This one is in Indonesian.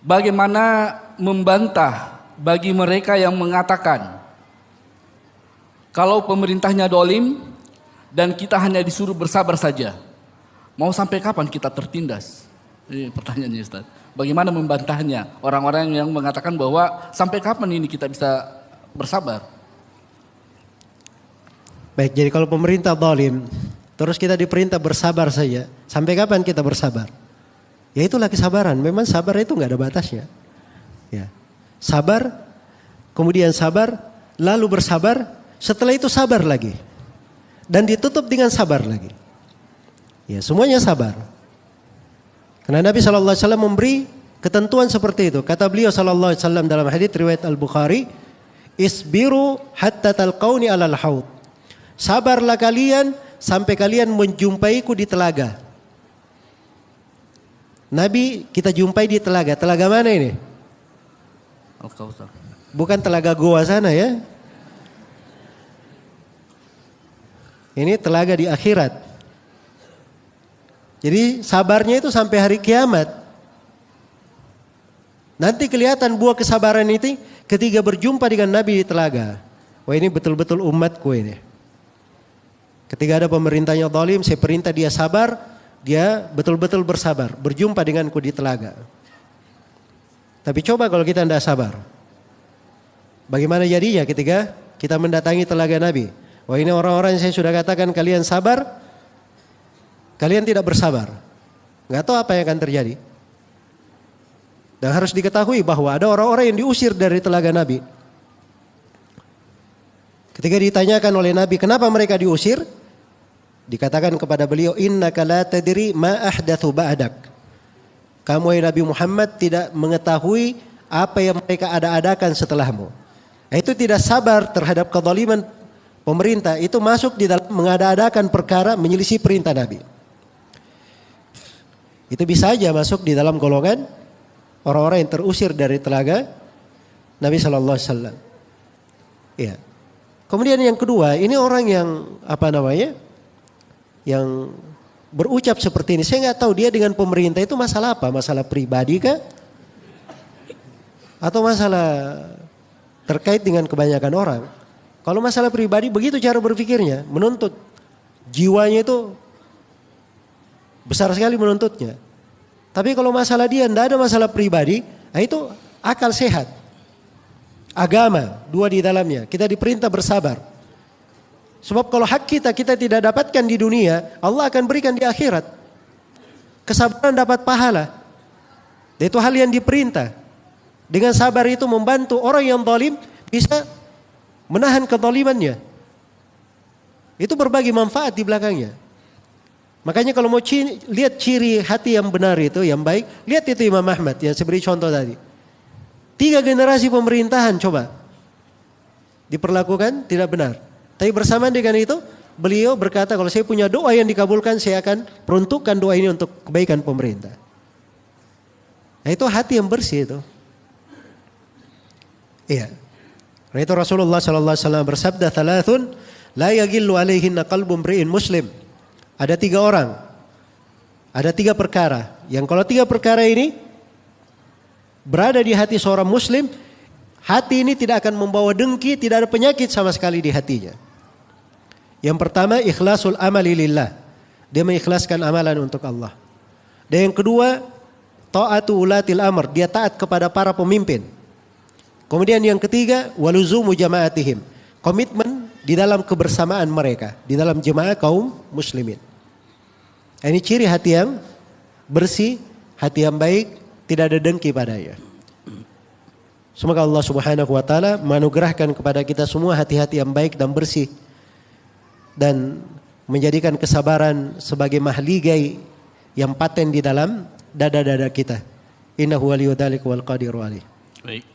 Bagaimana membantah bagi mereka yang mengatakan kalau pemerintahnya dolim dan kita hanya disuruh bersabar saja. Mau sampai kapan kita tertindas? Ini pertanyaannya Ustaz. Bagaimana membantahnya orang-orang yang mengatakan bahwa sampai kapan ini kita bisa bersabar? Baik, jadi kalau pemerintah zalim, terus kita diperintah bersabar saja, sampai kapan kita bersabar? Ya itulah kesabaran. Memang sabar itu nggak ada batasnya. Ya, sabar, kemudian sabar, lalu bersabar, setelah itu sabar lagi, dan ditutup dengan sabar lagi. Ya, semuanya sabar. Karena Nabi SAW memberi ketentuan seperti itu. Kata beliau SAW dalam hadits riwayat Al-Bukhari, isbiru hatta talqauni alal haud. Sabarlah kalian sampai kalian menjumpaiku di telaga. Nabi kita jumpai di telaga. Telaga mana ini? Al-Kautsar. Bukan telaga goa sana ya. Ini telaga di akhirat. Jadi sabarnya itu sampai hari kiamat. Nanti kelihatan buah kesabaran itu ketika berjumpa dengan Nabi di telaga. Wah, ini betul-betul umatku ini. Ketika ada pemerintahnya zalim, saya perintah dia sabar, dia betul-betul bersabar, berjumpa denganku di telaga. Tapi coba kalau kita tidak sabar, bagaimana jadinya ketika kita mendatangi telaga Nabi? Wah, ini orang-orang yang saya sudah katakan kalian sabar, kalian tidak bersabar. Nggak tahu apa yang akan terjadi. Dan harus diketahui bahwa ada orang-orang yang diusir dari telaga Nabi. Ketika ditanyakan oleh Nabi kenapa mereka diusir, dikatakan kepada beliau, innaka la tadri ma ahdathu ba'dak. Kamu ya Nabi Muhammad tidak mengetahui apa yang mereka ada-adakan setelahmu. Itu tidak sabar terhadap kezaliman pemerintah, itu masuk di dalam mengada-adakan perkara menyelisih perintah Nabi. Itu bisa saja masuk di dalam golongan orang-orang yang terusir dari telaga Nabi Sallallahu Alaihi Wasallam. Ya. Kemudian yang kedua, ini orang yang yang berucap seperti ini. Saya nggak tahu dia dengan pemerintah itu masalah apa? Masalah pribadi kah? Atau masalah terkait dengan kebanyakan orang? Kalau masalah pribadi begitu cara berpikirnya, menuntut jiwanya itu besar sekali menuntutnya. Tapi kalau masalah dia tidak ada masalah pribadi, itu akal sehat. Agama dua di dalamnya. Kita diperintah bersabar. Sebab kalau hak kita tidak dapatkan di dunia, Allah akan berikan di akhirat. Kesabaran dapat pahala. Itu hal yang diperintah. Dengan sabar itu membantu orang yang zalim bisa menahan kezalimannya. Itu berbagi manfaat di belakangnya. Makanya kalau mau lihat ciri hati yang benar itu, yang baik, lihat itu Imam Ahmad yang saya beri contoh tadi. 3 generasi pemerintahan coba diperlakukan tidak benar. Tapi bersamaan dengan itu, beliau berkata kalau saya punya doa yang dikabulkan, saya akan peruntukkan doa ini untuk kebaikan pemerintah. Nah, itu hati yang bersih itu. Iya. Karena itu Rasulullah SAW bersabda, "Thalathun la yaghillu alaihinna qalbu imri'in muslim." Ada 3 orang. Ada 3 perkara. Yang kalau 3 perkara ini berada di hati seorang muslim, hati ini tidak akan membawa dengki, tidak ada penyakit sama sekali di hatinya. Yang pertama, ikhlasul amali lillah. Dia mengikhlaskan amalan untuk Allah. Dan yang kedua, ta'atu ulatil amr. Dia taat kepada para pemimpin. Kemudian yang ketiga, waluzumu jama'atihim. Komitmen di dalam kebersamaan mereka, di dalam jemaah kaum muslimin. Ini ciri hati yang bersih, hati yang baik, tidak ada dengki padanya. Semoga Allah Subhanahu wa taala menganugerahkan kepada kita semua hati-hati yang baik dan bersih dan menjadikan kesabaran sebagai mahligai yang paten di dalam dada-dada kita. Innahu waliyudzalika wal qadiru alaih. Baik.